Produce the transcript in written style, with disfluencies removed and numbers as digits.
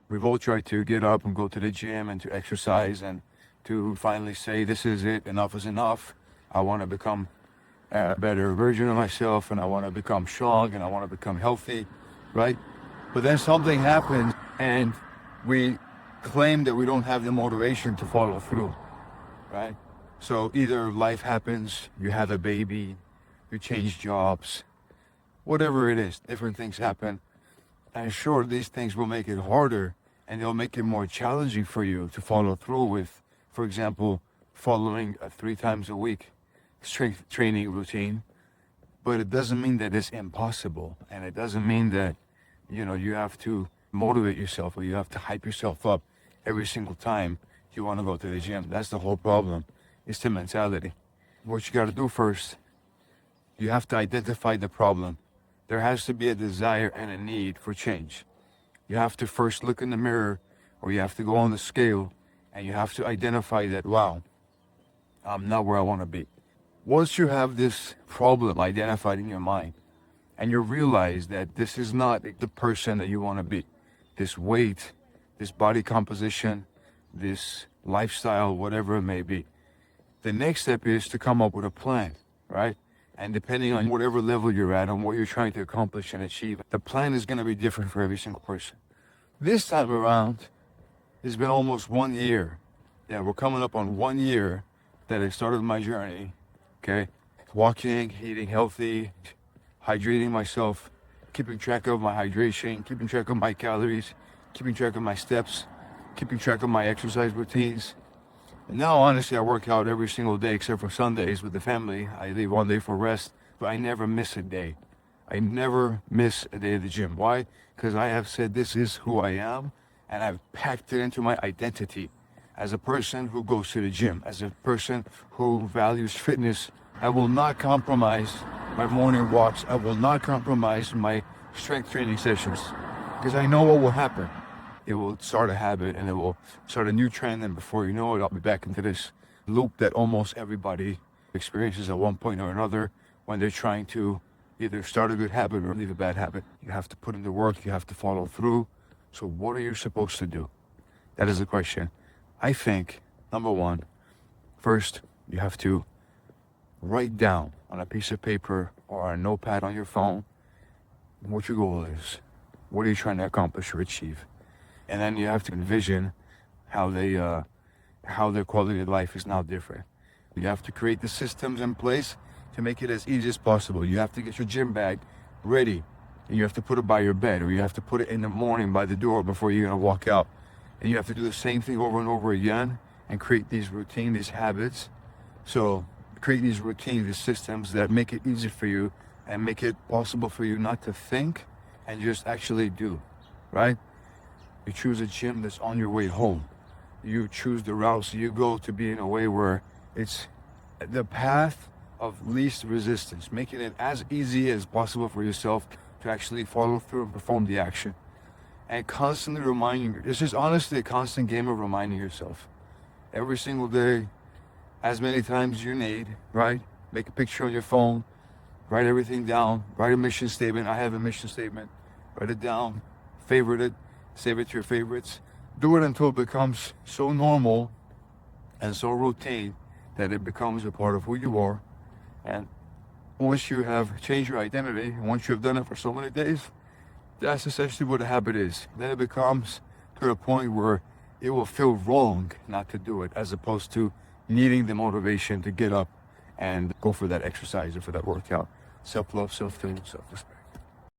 We've all tried to get up and go to the gym and to exercise and to finally say, this is it, enough is enough. I want to become a better version of myself, and I want to become strong, and I want to become healthy, right? But then something happens and we claim that we don't have the motivation to follow through, right? So either life happens, you have a baby, you change jobs, whatever it is, different things happen. And sure, these things will make it harder and they'll make it more challenging for you to follow through with, for example, following a 3 times a week strength training routine. But it doesn't mean that it's impossible. And it doesn't mean that, you have to motivate yourself or you have to hype yourself up every single time you want to go to the gym. That's the whole problem. It's the mentality. What you got to do first, you have to identify the problem. There has to be a desire and a need for change. You have to first look in the mirror, or you have to go on the scale, and you have to identify that, wow, I'm not where I want to be. Once you have this problem identified in your mind, and you realize that this is not the person that you want to be, this weight, this body composition, this lifestyle, whatever it may be, the next step is to come up with a plan, right? And depending on whatever level you're at and what you're trying to accomplish and achieve, the plan is going to be different for every single person. This time around, it's been almost 1 year. Yeah, we're coming up on 1 year that I started my journey, okay? Walking, eating healthy, hydrating myself, keeping track of my hydration, keeping track of my calories, keeping track of my steps, keeping track of my exercise routines. And now, honestly, I work out every single day except for Sundays with the family. I leave one day for rest, but I never miss a day. I never miss a day at the gym. Why? Because I have said this is who I am, and I've packed it into my identity as a person who goes to the gym, as a person who values fitness. I will not compromise my morning walks. I will not compromise my strength training sessions because I know what will happen. It will start a habit and it will start a new trend, and before you know it, I'll be back into this loop that almost everybody experiences at one point or another when they're trying to either start a good habit or leave a bad habit. You have to put in the work, you have to follow through. So what are you supposed to do? That is the question. I think, number one, first, you have to write down on a piece of paper or a notepad on your phone what your goal is. What are you trying to accomplish or achieve? And then you have to envision how their quality of life is now different. You have to create the systems in place to make it as easy as possible. You have to get your gym bag ready, and you have to put it by your bed, or you have to put it in the morning by the door before you're gonna walk out. And you have to do the same thing over and over again and create these routines, these habits. So create these routines, these systems that make it easy for you and make it possible for you not to think and just actually do, right? You choose a gym that's on your way home. You choose the routes you go to be in a way where it's the path of least resistance, making it as easy as possible for yourself to actually follow through and perform the action. And constantly reminding, it's just honestly a constant game of reminding yourself. Every single day, as many times as you need, right? Make a picture on your phone, write everything down, write a mission statement. I have a mission statement. Write it down, favorite it, save it to your favorites. Do it until it becomes so normal and so routine that it becomes a part of who you are. And once you have changed your identity, once you have done it for so many days, that's essentially what a habit is. Then it becomes to a point where it will feel wrong not to do it, as opposed to needing the motivation to get up and go for that exercise or for that workout. Self-love, self-esteem, self-respect.